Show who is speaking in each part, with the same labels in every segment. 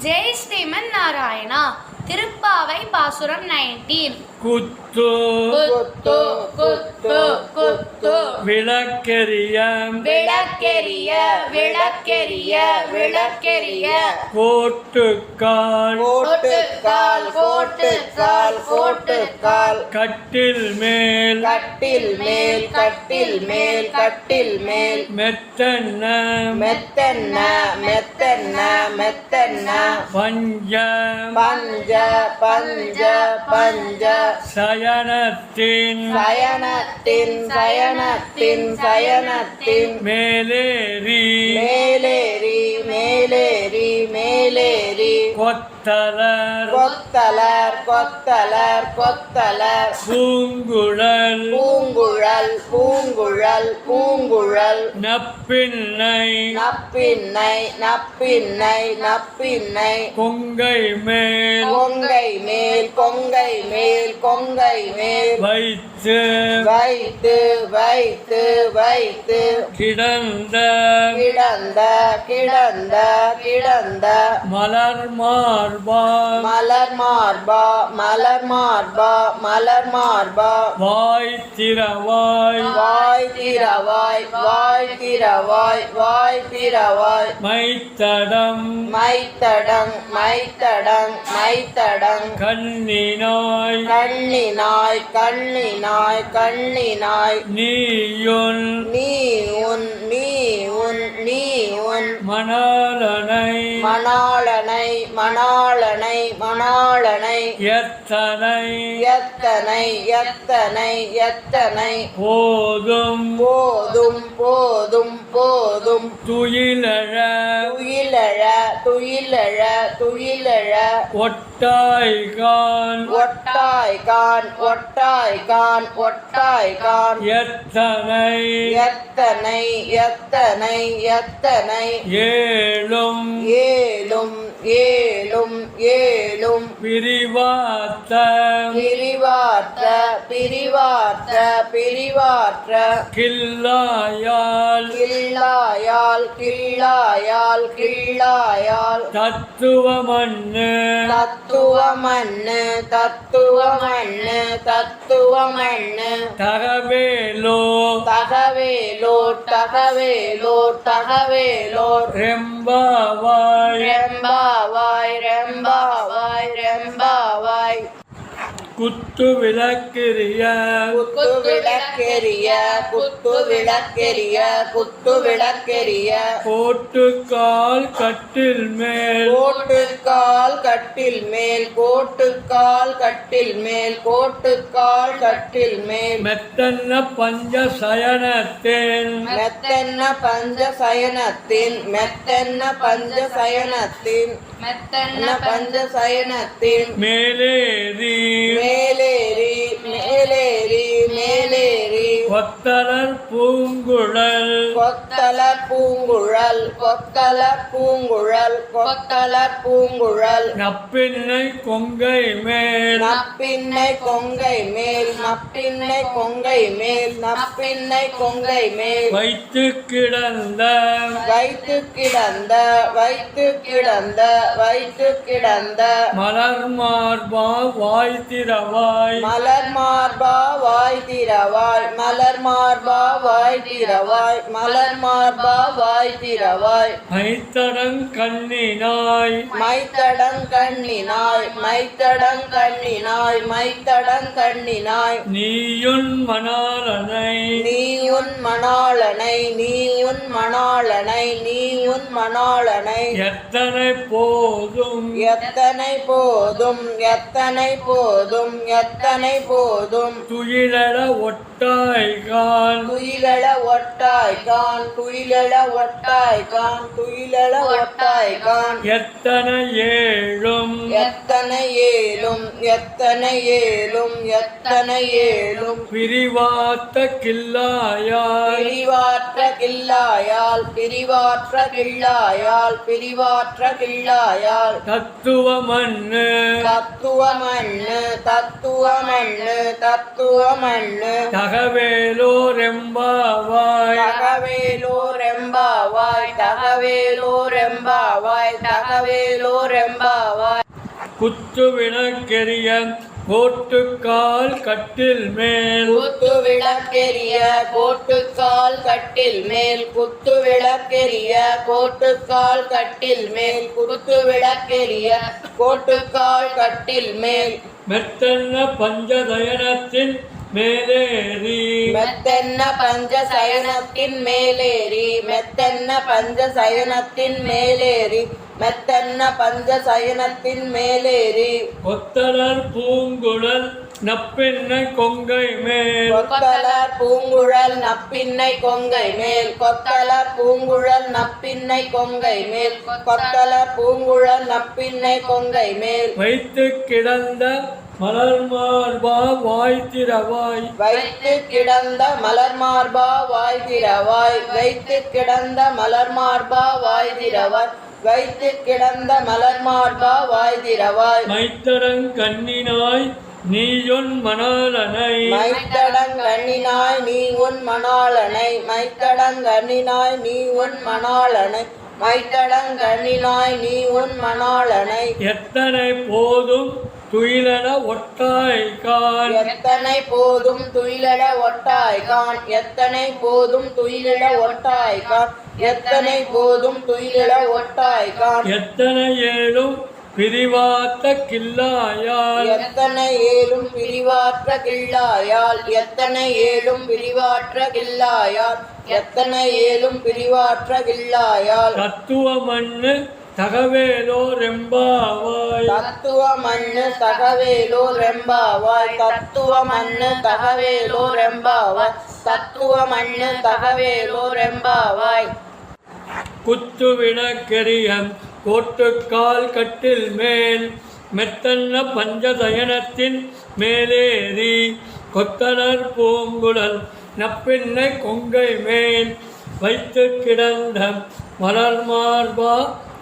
Speaker 1: ஜெய் ஸ்ரீமன் நாராயணா. திருப்பாவை பாசுரம் 19.
Speaker 2: குத்து
Speaker 1: குத்து குத்து குத்து
Speaker 2: விளக்கெரிய
Speaker 1: விளக்கெரிய விளக்கெரிய விளக்கெரிய
Speaker 2: கோட்டுக்கால்
Speaker 3: கோட்டுக்கால் கோட்டுக்கால் கோட்டுக்கால்
Speaker 2: கட்டில் மேல்
Speaker 3: கட்டில் மேல் கட்டில் மேல் கட்டில் மேல்
Speaker 2: மெத்தன்ன
Speaker 3: மெத்தன்ன மெத்தன்ன மெத்தன்ன
Speaker 2: பஞ்ச
Speaker 3: பஞ்ச பஞ்ச பஞ்ச
Speaker 2: சயனத்தின்
Speaker 3: சயனத்தின் சயனத்தின் சயனத்தின்
Speaker 2: மேலேறி
Speaker 3: மேலேறி மேலேறி மேலேறி
Speaker 2: கொத்தலர்
Speaker 3: கொத்தலர் கொத்தலர் கொத்தலர்
Speaker 2: பூங்குழல்
Speaker 3: பூங்குழல் பூங்குழல் பூங்குழல்
Speaker 2: நப்பின்னை
Speaker 3: நப்பின்னை நப்பின்னை நப்பின்னை
Speaker 2: கொங்கை மேல்
Speaker 3: கொங்கை மேல் கொங்கை மேல் கொங்கை மேல்
Speaker 2: வைத்து
Speaker 3: வைத்து வைத்து வைத்து
Speaker 2: கிடந்த
Speaker 3: கிடந்த கிடந்த கிடந்த
Speaker 2: மலர் மார்பா
Speaker 3: மலர் மார்பா மலர் மார்பா மலர் மார்பா
Speaker 2: வாய் திறவாய்
Speaker 3: வாய் திறவாய் வாய் திறவாய் வாய் திறவாய்
Speaker 2: மைத்தடம்
Speaker 3: மைத்தடங் மைத்தடங் மைத்தடங்
Speaker 2: கண்ணினாய்
Speaker 3: கண்ணினாய் கண்ணினாய் கண்ணினாய்
Speaker 2: நீயுன்
Speaker 3: நீ உன் நீ உன் நீ உன்
Speaker 2: மணாலனை
Speaker 3: மணாளனை மணாளனை மணாளனை
Speaker 2: எத்தனை
Speaker 3: எத்தனை எத்தனை எத்தனை
Speaker 2: போதும்
Speaker 3: போதும் போதும் போதும்
Speaker 2: துயிலழ
Speaker 3: துயிலழ துயிலழ துயிலழ
Speaker 2: ஒட்டாய்கான்
Speaker 3: ஒட்டாய்கான் ஒட்டாய்கான் ஒட்டாய்கான்
Speaker 2: எத்தனை
Speaker 3: எத்தனை எத்தனை எத்தனை
Speaker 2: ஏழும்
Speaker 3: ஏழும் ஏழும் ஏழும்
Speaker 2: பிரிவாத்த
Speaker 3: பிரிவாற்ற பிரிவாற்ற பிரிவாற்ற
Speaker 2: கில்லாயால்
Speaker 3: கிள்ளாயால் கிள்ளாயால் கிள்ளாயால்
Speaker 2: தத்துவமண்ணு
Speaker 3: தத்துவமண்ணு தத்துவமண்ணு தத்துவமண்ணு
Speaker 2: தகவேலோ
Speaker 3: தகவேலோர் தகவேலோர் தகவேலோர்
Speaker 2: ரெம்பாவாய்
Speaker 3: ரெம்பாவாய் ரெம்பாவாய் ரெம்பாவாய்
Speaker 2: குத்து விளக்கிரிய
Speaker 3: குத்து விளக்கெரிய குத்து விளக்கெரிய குத்து விளக்கெரிய
Speaker 2: கோட்டுக்கால் கட்டில் மேல்
Speaker 3: கோட்டுக்கால் கட்டில் மேல் கோட்டுக்கால் கட்டில் மேல் கோட்டுக்கால் கட்டில் மேல்
Speaker 2: மெத்தன்ன பஞ்ச சயனத்தின்
Speaker 3: மெத்தன்ன பஞ்ச சயனத்தின் மெத்தன்ன பஞ்ச சயனத்தின்
Speaker 1: மெத்தன்ன
Speaker 3: பஞ்ச சயனத்தின்
Speaker 2: மேலேறி
Speaker 3: மேலேறி மேலேறி மேலேறி
Speaker 2: கொத்தலர் பூங்குழல்
Speaker 3: கொத்தலர் பூங்குழல் கொத்தலர் பூங்குழல் கொத்தலர் பூங்குழல்
Speaker 2: நப்பின்னை கொங்கை மேல்
Speaker 3: நப்பின்னை கொங்கை மேல் நப்பின்னை கொங்கை மேல் நப்பின்னை கொங்கை மேல்
Speaker 2: வைத்து கிடந்த
Speaker 3: வைத்து கிடந்த வைத்து கிடந்த வைத்து கிடந்த
Speaker 2: மலர் மார்பா வாய் திறவாய்
Speaker 3: மலர் மார்பா வாய் திறவாய் மலர் மார்பா வாய் திறவாய் மலர் மார்பா வாய் திறவாய்
Speaker 2: மைத்தடங் கண்ணினாய்
Speaker 3: மைத்தடங் கண்ணினாய் மைத்தடங் கண்ணினாய் மைத்தடங் கண்ணினாய்
Speaker 2: நீயுன் மணாலனை
Speaker 3: நீ உன் மணாளனை நீ உன் மணாளனை நீ உன் மணாளனை
Speaker 2: எத்தனை போதும்
Speaker 3: எத்தனை போதும் எத்தனை போதும் எத்தனை போதும்
Speaker 2: துயிலட ஒட்டாய்கான்
Speaker 3: துயிலள ஒட்டாய்கான் துயிலள ஒட்டாய்கான் துயிலள ஒட்டாய்கான்
Speaker 2: எத்தனை ஏழும்
Speaker 3: எத்தனை ஏழும் எத்தனை ஏழும் எத்தனை ஏழும்
Speaker 2: பிரிவாத்த கில்லாயாய்
Speaker 3: பிரிவாற்ற கில்லாயால் பிரிவாற்ற கில்லாயால் பிரிவாற்ற கில்லாயால்
Speaker 2: தத்துவமண்ணு
Speaker 3: தத்துவமண்ணு தத்துவமண்ணு தத்துவமண்ணு
Speaker 2: தகவே தகவேலோரெம்பாவாய்
Speaker 3: தகவேலோரெம்பாவாய் தகவேலோரெம்பாவாய் தகவேலோரெம்பாவாய்
Speaker 2: குத்து விளக்கெரிய கோட்டுக்கால் கட்டில் மேல்
Speaker 3: குத்து விளக்கெரிய கோட்டுக்கால் கட்டில் மேல் குத்து விளக்கெரிய கோட்டுக்கால் கட்டில் மேல் குத்து விளக்கெரிய கோட்டுக்கால் கட்டில் மேல்
Speaker 2: மெத்தன்ன பஞ்சதயனத்தின் மேலேறி
Speaker 3: மெத்தென்ன பஞ்சசயனத்தின் மேலேறி மெத்தென்ன பஞ்சசயனத்தின் மேலேறி மெத்தென்ன பஞ்சசயனத்தின் மேலேறி
Speaker 2: கொத்தலர் பூங்குழல் நப்பின்னை கொங்கை மேல்
Speaker 3: கொத்தலர் பூங்குழல் நப்பின்னை கொங்கை மேல் கொத்தலர் பூங்குழல் நப்பின்னை கொங்கை மேல் கொத்தலர் பூங்குழல் நப்பின்னை கொங்கை மேல்
Speaker 2: வைத்து கிடந்த மலர் மார்பா வாய்த்திரவாய்
Speaker 3: வைத்து கிடந்த மலர் மார்பா வாய்திரவாய் வைத்து கிடந்த மலர் மார்பா வாய்திரவாய் வைத்து கிடந்த மலர் மார்பா வாய்திரவாய்
Speaker 2: மைத்தரங் கண்ணினாய் நீயொன் மணாலனை
Speaker 3: மைத்தடங்கண்ணினாய் நீ உன் மணாளனை மைத்தடங்கண்ணினாய் நீ உன் மணாளனை மைத்தடங்கண்ணினாய் நீ உன் மணாளனை
Speaker 2: எத்தனை போதும் துயிலன ஒட்டாய்கான்
Speaker 3: எத்தனை போதும் துயிலட ஒட்டாய்கான் எத்தனை போதும் துயிலிட ஒட்டாய்கான் எத்தனை போதும் துயிலிட ஒட்டாய்கான்
Speaker 2: எத்தனை ஏழும் பிரிவாத்த கில்லாயால்
Speaker 3: எத்தனை ஏழும் பிரிவாற்ற கில்லாயால் எத்தனை ஏழும் பிரிவாற்ற கில்லாயால் எத்தனை ஏழும் பிரிவாற்ற கில்லாயால்
Speaker 2: தத்துவ மண்ணு தகவேலோரெம்பாவாய்
Speaker 3: தத்துவ மண்ணு தகவேலோ ரெம்பாவாய் தத்துவ மண்ணு தகவேலோ ரெம்பாவாய் தத்துவ மண்ணு தகவேலோ ரெம்பாவாய்
Speaker 2: குத்து விளக்கெரியம் கோட்டுக்கால் கட்டில் மேல் மெத்தன்ன பஞ்சதயனத்தின் மேலேறி கொத்தனர் பூங்குழல் நப்பின்னை கொங்கை மேல் வைத்து கிடந்த மலர் மார்பா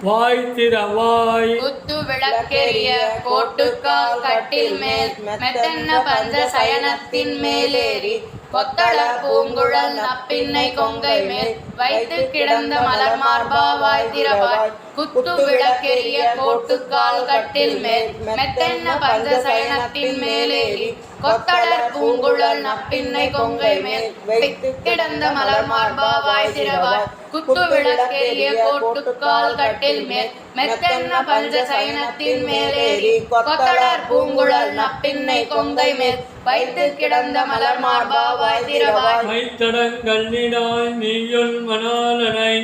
Speaker 2: வாய்த்திரவாய்
Speaker 1: குத்து விளக்கெரிய கோட்டுக்கால் கட்டில் மேல் மெத்தென்ன பஞ்ச சயனத்தின் மேலேறி கொத்தளர் பூங்குழல் நப்பின்னை கொங்கை மேல் வைத்து கிடந்த மலர் மார்பா வாய்திரவாய் குத்து விளக்கெரிய கோட்டுக்கால் கட்டில் மேல் மெத்தென்ன பஞ்ச சயனத்தின் மேலேறி கொத்தளர் பூங்குழல் நப்பின்னை கொங்கை மேல் வைத்து கிடந்த மலர் மார்பா வாய்திரவாய் குத்து விளக்கெரிய கோட்டுக்கால் கட்டில் மேல் மெத்தென்ன பஞ்ச சயனத்தின் மேலேறி கொத்தளர் பூங்குழல் நப்பின்னை கொங்கை மேல் வைத்து கிடந்த மலர் மார்பா வாய்திரவாய்
Speaker 2: மைத்தடங்கண்ணினாய் நீயுள் மணாலனை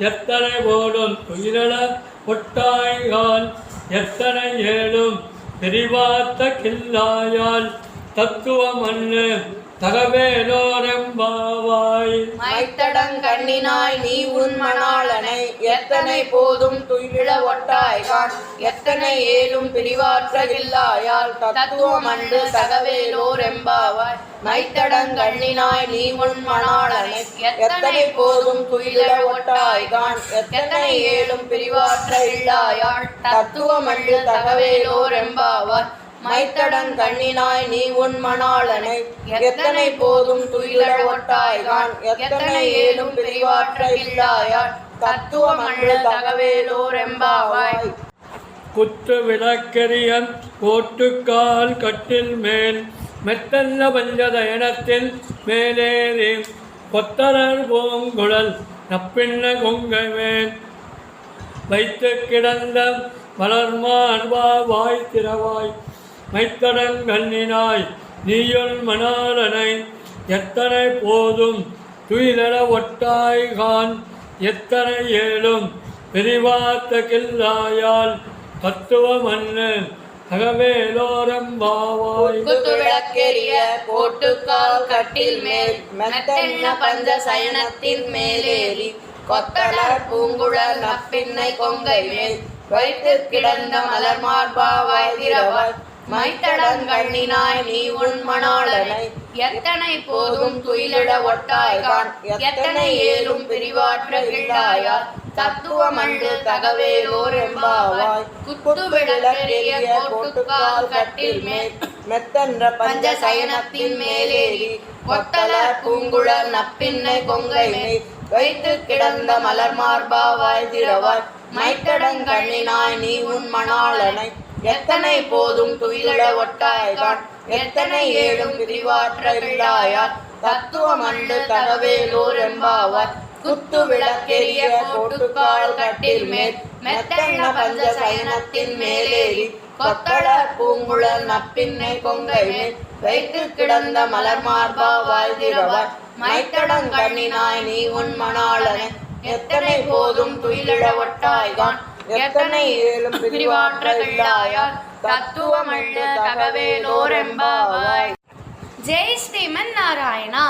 Speaker 2: எத்தனை போலும் துயிலட ஒட்டாய்கான் எத்தனை ஏழும் பிரிவாத்த கில்லாயால் தத்துவ மண்ணு தகவேலோரெம்பாவாய்
Speaker 3: மைத்தடங்கண்ணினாய் நீ உன் மணாளனை எத்தனை போதும் துயிலிட ஒட்டாய்கான் எத்தனை ஏழும் பிரிவாற்ற கில்லாயால் தத்துவ மண்டு தகவேலோ ரெம்பாவாய் மைத்தடங்கண்ணினாய் நீ உன் மணாளனை எத்தனை போதும் துயிலிட ஒட்டாய்கான் எத்தனை ஏழும் பிரிவாற்ற கில்லாயால் தத்துவ மண்டு தகவேலோ ரெம்பாவாய் மைத்தடங்கண்ணினாய் நீ உன் மணாளனை எத்தனை போதும் துயிலட ஒட்டாய்கான் எத்தனை ஏழும் பிரிவாற்ற இல்லாயால் தத்துவ மண்ணு தகவேலோ ரெம்பாவாய்
Speaker 2: குத்து விளக்கெரியன் கோட்டுக்கால் கட்டில் மேல் மெத்தன்ன பஞ்சதயனத்தின் மேலேறி கொத்தலர் பூங்குழல் நப்பின்ன கொங்கை மேல் வைத்து கிடந்த மலர் மார்பா வாய்த்திரவாய் மைத்தடங்கண்ணினாய் நீயுள் மணாலனை எத்தனை போதும் துயிலட ஒட்டாய்கான் எத்தனை ஏழும் பிரிவாத்த கில்லாயால் தத்துவ மண்ணு தகவேலோரெம்பாவாய்
Speaker 3: குத்து விளக்கெரிய கோட்டுக்கால் கட்டில் மேல் மெத்தென்ன பஞ்ச சயனத்தின் மேலேறி கொத்தலர் பூங்குழல் நப்பின்னை கொங்கை மேல் வைத்து கிடந்த மலர் மார்பா வாய்திரவாய் மைத்தடங்கண்ணினாய் நீ உன் மணாளனை
Speaker 1: எத்தனை போதும் துயிலிட ஒட்டாய்கான் எத்தனை ஏலும் பிரிவாற்ற கிள்ளாயார் தத்துவமண்டு தகவேலோர் எம்பாவாய்
Speaker 3: குத்து விளக்கெரிய கோட்டுக்கால் கட்டில் மேல் மெத்தன்ற பஞ்ச சயனத்தின் மேலேறி கொத்தல பூங்குழல் நப்பின்னை கொங்கை மேல் வைத்து கிடந்த மலர் மார்பாவாய் திரவாய் மைத்தடங்கண்ணினாய் நீ உன் மணாளனை எத்தனை போதும் துயிலிட ஒட்டாய்கான் எத்தனை ஏழும் பிரிவாற்ற கிள்ளாயார் தத்துவமண்டு தகவேலோர் எம்பாவாய் குத்து விளக்கெரிய கோட்டுக்கால் கட்டில் மேல் மெத்தன பஞ்ச சயனத்தின் மேலேறி கொத்தள பூங்குழல் நப்பின்னை கொங்கை மேல் வைத்து கிடந்த மலர் மார்பாவாய் திரவாய் மைத்தடங்கண்ணினாய் நீ உன் மணாளனை எத்தனை போதும் துயிலிட ஒட்டாய்கான் எத்தனை ஏழும் பிரிவாற்ற கிள்ளாயார் தத்துவமண்டு தகவேலோர் எம்பாவாய்.
Speaker 1: ஜெய் ஸ்ரீமன் நாராயணா.